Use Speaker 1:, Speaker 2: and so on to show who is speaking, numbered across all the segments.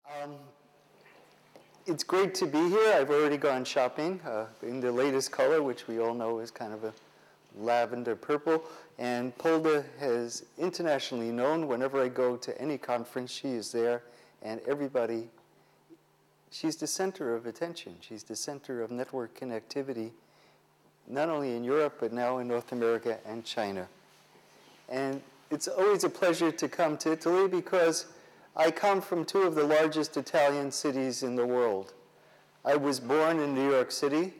Speaker 1: Um, it's great to be here. I've already gone shopping in the latest color, which we all know is kind of a lavender purple. And Polda is internationally known. Whenever I go to any conference, she is there. And everybody, she's the center of attention. She's the center of network connectivity, not only in Europe, but now in North America and China. And it's always a pleasure to come to Italy because I come from two of the largest Italian cities in the world. I was born in New York City,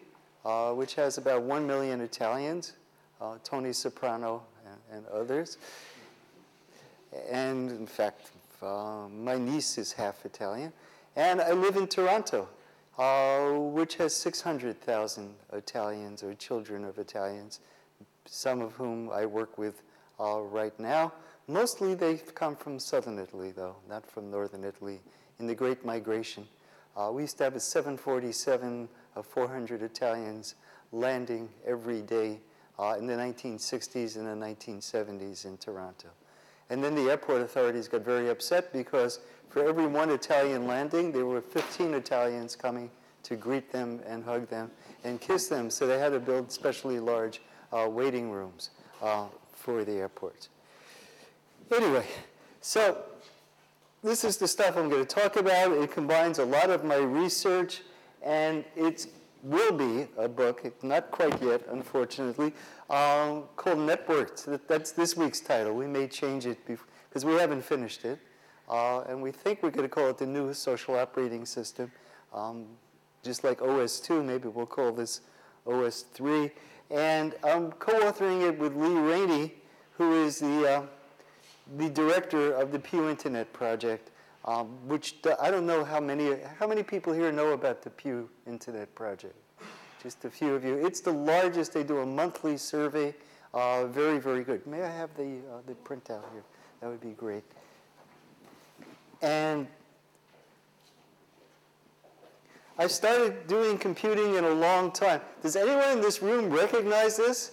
Speaker 1: which has about 1 million Italians, Tony Soprano and others. And in fact, my niece is half Italian. And I live in Toronto, which has 600,000 Italians or children of Italians, some of whom I work with right now. Mostly they've come from southern Italy, though, not from northern Italy, in the Great Migration. We used to have a 747 of 400 Italians landing every day in the 1960s and the 1970s in Toronto. And then the airport authorities got very upset because for every one Italian landing, there were 15 Italians coming to greet them and hug them and kiss them. So they had to build specially large waiting rooms for the airports. Anyway, so this is the stuff I'm going to talk about. It combines a lot of my research, and it will be a book, not quite yet, unfortunately, called Networks. That's this week's title. We may change it because we haven't finished it. And we think we're going to call it the new social operating system. Just like OS2, maybe we'll call this OS3. And I'm co-authoring it with Lee Rainey, who is the director of the Pew Internet Project, which I don't know how many people here know about the Pew Internet Project. Just a few of you. It's the largest. They do a monthly survey. Very, very good. May I have the printout here? That would be great. And I started doing computing in a long time. Does anyone in this room recognize this?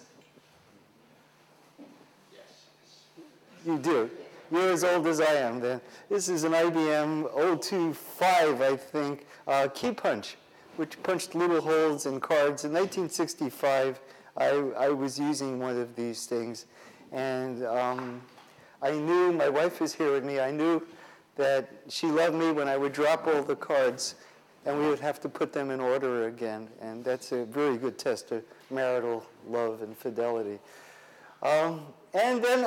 Speaker 1: You do. You're as old as I am then. This is an IBM 025, I think, key punch, which punched little holes in cards. In 1965, I was using one of these things. And I knew, my wife is here with me, I knew that she loved me when I would drop all the cards and we would have to put them in order again. And that's a very good test of marital love and fidelity. And then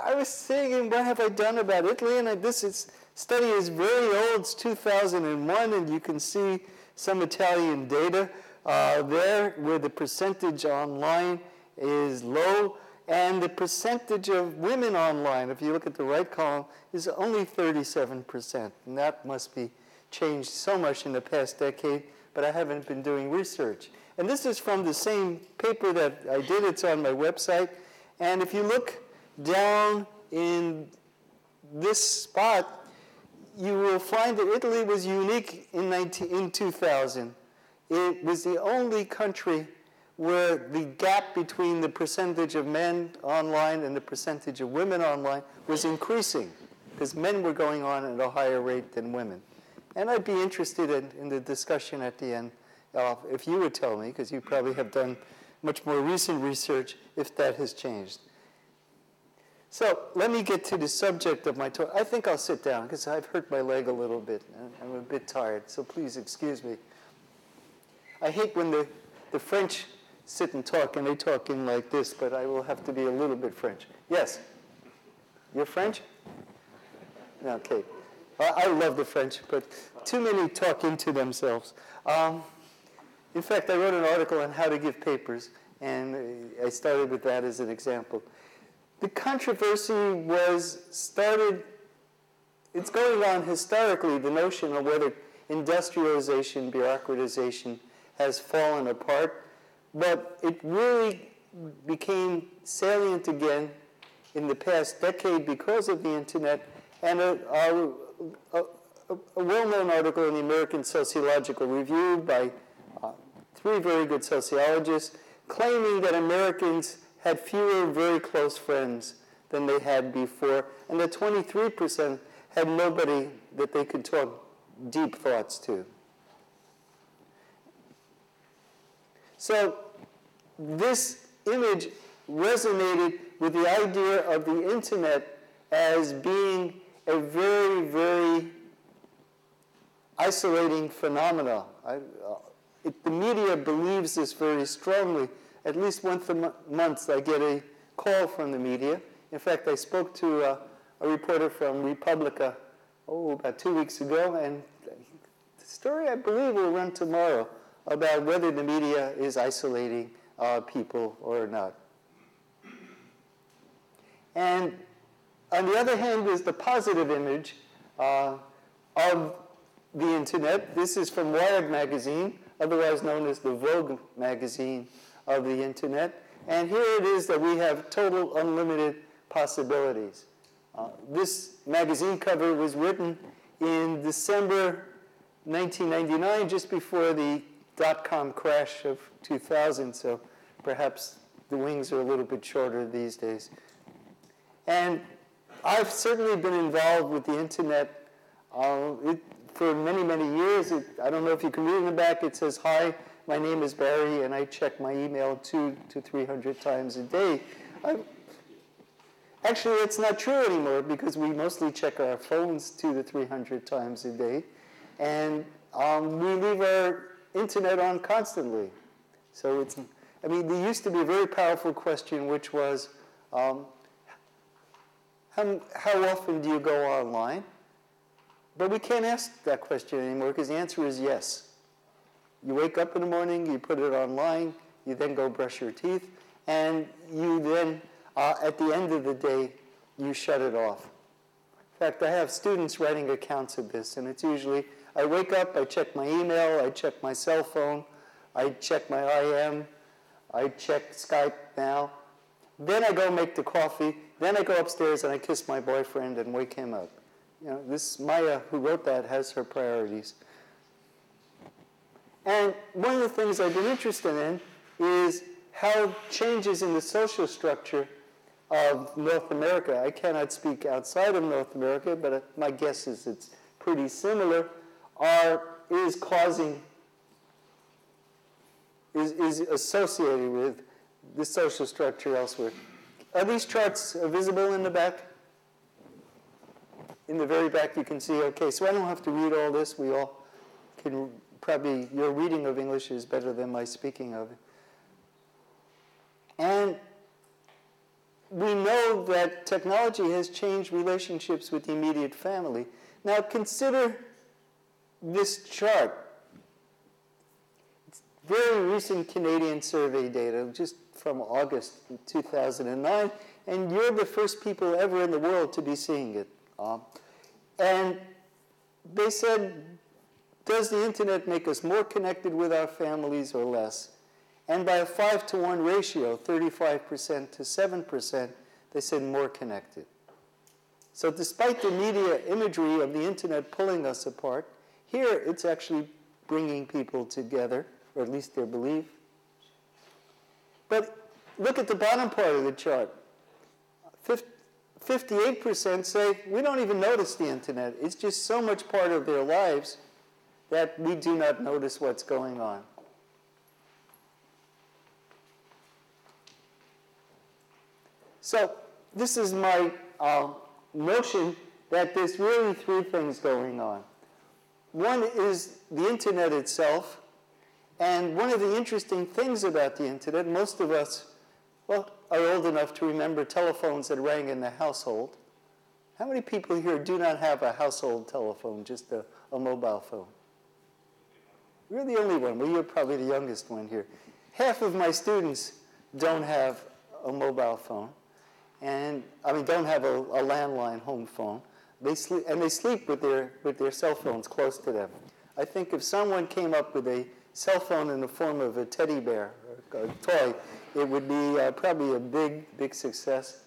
Speaker 1: I was thinking, what have I done about Italy? And this study is very old. It's 2001, and you can see some Italian data there where the percentage online is low, and the percentage of women online, if you look at the right column, is only 37%. And that must be changed so much in the past decade, but I haven't been doing research. And this is from the same paper that I did. It's on my website. And if you look down in this spot, you will find that Italy was unique in 2000. It was the only country where the gap between the percentage of men online and the percentage of women online was increasing, because men were going on at a higher rate than women. And I'd be interested in the discussion at the end, if you would tell me, because you probably have done much more recent research, if that has changed. So let me get to the subject of my talk. I think I'll sit down because I've hurt my leg a little bit and I'm a bit tired, so please excuse me. I hate when the French sit and talk and they talk in like this, but I will have to be a little bit French. Yes? You're French? Okay. I love the French, but too many talk into themselves. In fact, I wrote an article on how to give papers, and I started with that as an example. The controversy it's going on historically, the notion of whether industrialization, bureaucratization has fallen apart, but it really became salient again in the past decade because of the internet, and a well-known article in the American Sociological Review by 3 very good sociologists claiming that Americans had fewer very close friends than they had before, and that 23% had nobody that they could talk deep thoughts too. So this image resonated with the idea of the internet as being a very, very isolating phenomenon. The media believes this very strongly. At least once a month I get a call from the media. In fact, I spoke to a reporter from Republica, about 2 weeks ago, and the story, I believe, will run tomorrow about whether the media is isolating people or not. And on the other hand is the positive image of the internet. This is from Wired magazine, otherwise known as the Vogue magazine of the internet. And here it is that we have total unlimited possibilities. This magazine cover was written in December 1999, just before the dot-com crash of 2000, so perhaps the wings are a little bit shorter these days. And I've certainly been involved with the internet for many, many years. I don't know if you can read in the back. It says, "Hi, my name is Barry," and I check my email 200 to 300 times a day. Actually, it's not true anymore because we mostly check our phones 200 to 300 times a day. And we leave our internet on constantly. So there used to be a very powerful question, which was, how often do you go online? But we can't ask that question anymore because the answer is yes. You wake up in the morning, you put it online, you then go brush your teeth, and you then, at the end of the day, you shut it off. In fact, I have students writing accounts of this, and it's usually, I wake up, I check my email, I check my cell phone, I check my IM, I check Skype now, then I go make the coffee, then I go upstairs and I kiss my boyfriend and wake him up. This Maya, who wrote that, has her priorities. And one of the things I've been interested in is how changes in the social structure of North America, I cannot speak outside of North America, but my guess is it's pretty similar, is associated with the social structure elsewhere. Are these charts visible in the back? In the very back you can see, okay, so I don't have to read all this. We all can probably, your reading of English is better than my speaking of it. And we know that technology has changed relationships with the immediate family. Now consider this chart. It's very recent Canadian survey data, just from August 2009, and you're the first people ever in the world to be seeing it. And they said, does the internet make us more connected with our families or less? And by a 5-to-1 ratio, 35% to 7%, they said more connected. So despite the media imagery of the internet pulling us apart, here it's actually bringing people together, or at least their belief. But look at the bottom part of the chart. 58% say, we don't even notice the internet. It's just so much part of their lives that we do not notice what's going on. So this is my notion that there's really three things going on. One is the internet itself. And one of the interesting things about the internet, most of us, are old enough to remember telephones that rang in the household. How many people here do not have a household telephone, just a mobile phone? You're the only one. Well, you're probably the youngest one here. Half of my students don't have a mobile phone, and don't have a landline home phone. They sleep with their cell phones close to them. I think if someone came up with a cell phone in the form of a teddy bear, or a toy, it would be probably a big, big success.